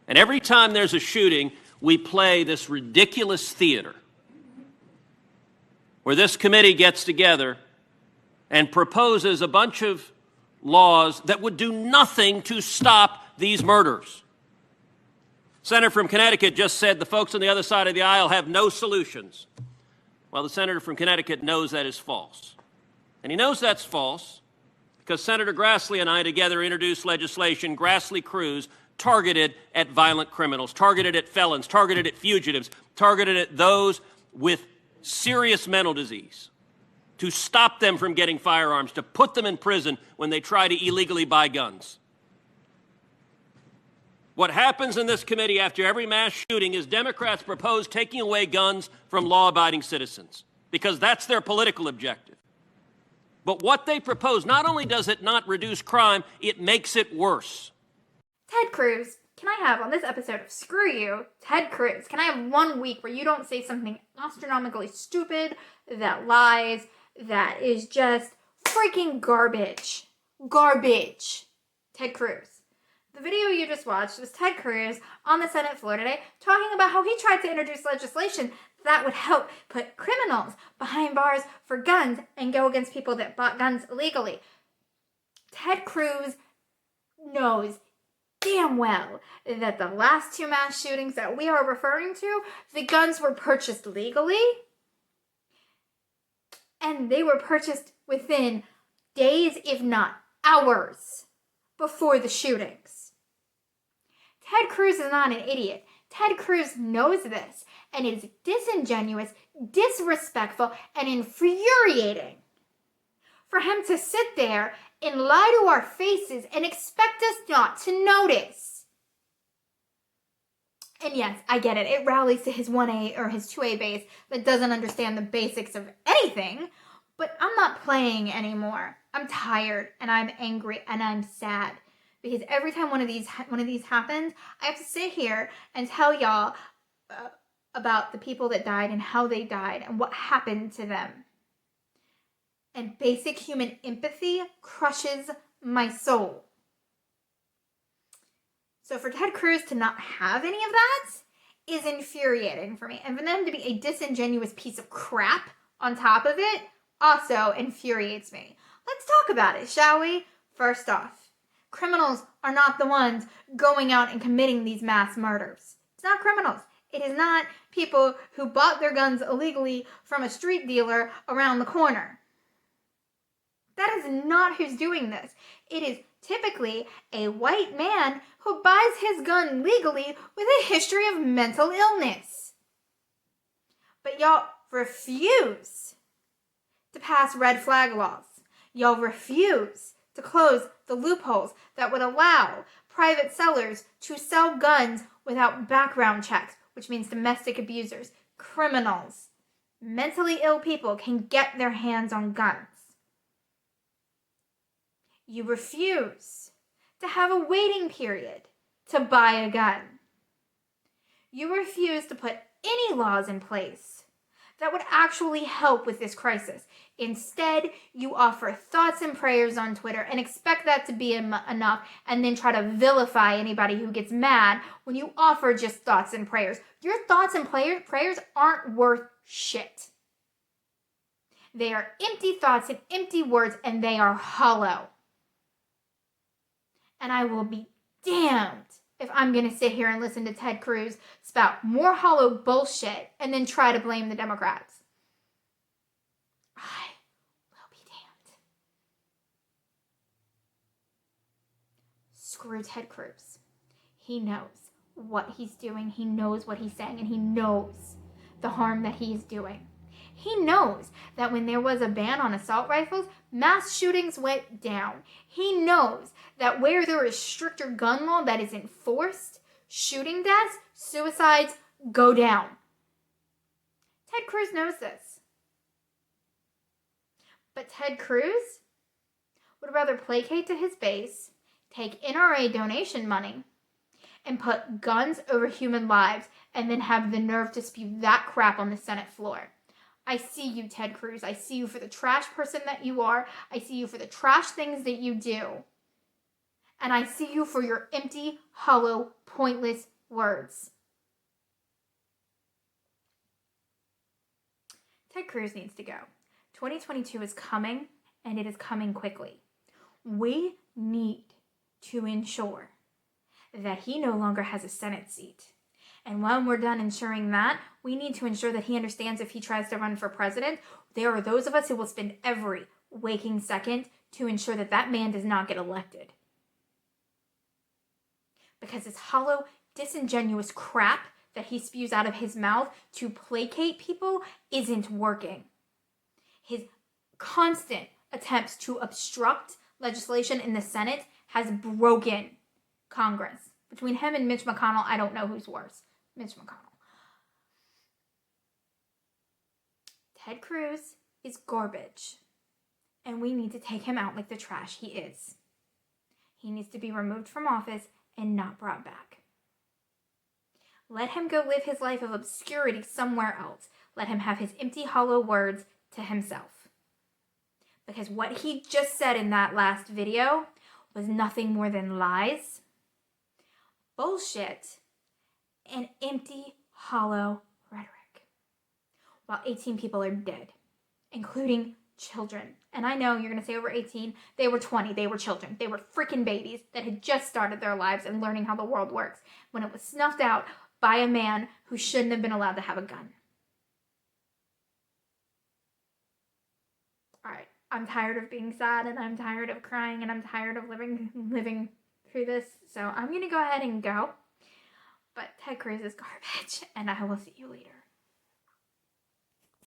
And every time there's a shooting, we play this ridiculous theater where this committee gets together and proposes a bunch of laws that would do nothing to stop these murders. Senator from Connecticut just said the folks on the other side of the aisle have no solutions. Well, the senator from Connecticut knows that is false. And he knows that's false because Senator Grassley and I together introduced legislation, Grassley-Cruz, targeted at violent criminals, targeted at felons, targeted at fugitives, targeted at those with serious mental disease, to stop them from getting firearms, to put them in prison when they try to illegally buy guns. What happens in this committee after every mass shooting is Democrats propose taking away guns from law-abiding citizens because that's their political objective. But what they propose, not only does it not reduce crime, it makes it worse. Ted Cruz, can I have on this episode of Screw You, Ted Cruz, can I have 1 week where you don't say something astronomically stupid, that lies, that is just freaking garbage? Garbage. Ted Cruz. The video you just watched was Ted Cruz on the Senate floor today talking about how he tried to introduce legislation that would help put criminals behind bars for guns and go against people that bought guns illegally. Ted Cruz knows damn well that the last 2 mass shootings that we are referring to, the guns were purchased legally, and they were purchased within days, if not hours, before the shootings. Ted Cruz is not an idiot. Ted Cruz knows this, and it is disingenuous, disrespectful, and infuriating for him to sit there and lie to our faces and expect us not to notice. And yes, I get it. It rallies to his 1A or his 2A base that doesn't understand the basics of anything, but I'm not playing anymore. I'm tired, and I'm angry, and I'm sad. Because every time one of these happens, I have to sit here and tell y'all about the people that died and how they died and what happened to them. And basic human empathy crushes my soul. So for Ted Cruz to not have any of that is infuriating for me. And for them to be a disingenuous piece of crap on top of it also infuriates me. Let's talk about it, shall we? First off, criminals are not the ones going out and committing these mass murders. It's not criminals. It is not people who bought their guns illegally from a street dealer around the corner. That is not who's doing this. It is typically a white man who buys his gun legally with a history of mental illness. But y'all refuse to pass red flag laws. Y'all refuse to close the loopholes that would allow private sellers to sell guns without background checks, which means domestic abusers, criminals, mentally ill people can get their hands on guns. You refuse to have a waiting period to buy a gun. You refuse to put any laws in place that would actually help with this crisis. Instead, you offer thoughts and prayers on Twitter and expect that to be enough, and then try to vilify anybody who gets mad when you offer just thoughts and prayers. Your thoughts and prayers aren't worth shit. They are empty thoughts and empty words, and they are hollow. And I will be damned if I'm going to sit here and listen to Ted Cruz spout more hollow bullshit and then try to blame the Democrats. I will be damned. Screw Ted Cruz. He knows what he's doing. He knows what he's saying, and he knows the harm that he is doing. He knows that when there was a ban on assault rifles, mass shootings went down. He knows that where there is stricter gun law that is enforced, shooting deaths, suicides go down. Ted Cruz knows this. But Ted Cruz would rather placate to his base, take NRA donation money, and put guns over human lives, and then have the nerve to spew that crap on the Senate floor. I see you, Ted Cruz. I see you for the trash person that you are. I see you for the trash things that you do. And I see you for your empty, hollow, pointless words. Ted Cruz needs to go. 2022 is coming, and it is coming quickly. We need to ensure that he no longer has a Senate seat. And when we're done ensuring that, we need to ensure that he understands if he tries to run for president, there are those of us who will spend every waking second to ensure that that man does not get elected. Because this hollow, disingenuous crap that he spews out of his mouth to placate people isn't working. His constant attempts to obstruct legislation in the Senate has broken Congress. Between him and Mitch McConnell, I don't know who's worse. Mitch McConnell. Ted Cruz is garbage, and we need to take him out like the trash he is. He needs to be removed from office and not brought back. Let him go live his life of obscurity somewhere else. Let him have his empty, hollow words to himself. Because what he just said in that last video was nothing more than lies, bullshit, and empty, hollow rhetoric. While 18 people are dead, including children. And I know you're going to say over 18, they were 20, they were children. They were freaking babies that had just started their lives and learning how the world works when it was snuffed out by a man who shouldn't have been allowed to have a gun. All right, I'm tired of being sad, and I'm tired of crying, and I'm tired of living through this. So I'm going to go ahead and go. But Ted Cruz is garbage, and I will see you later.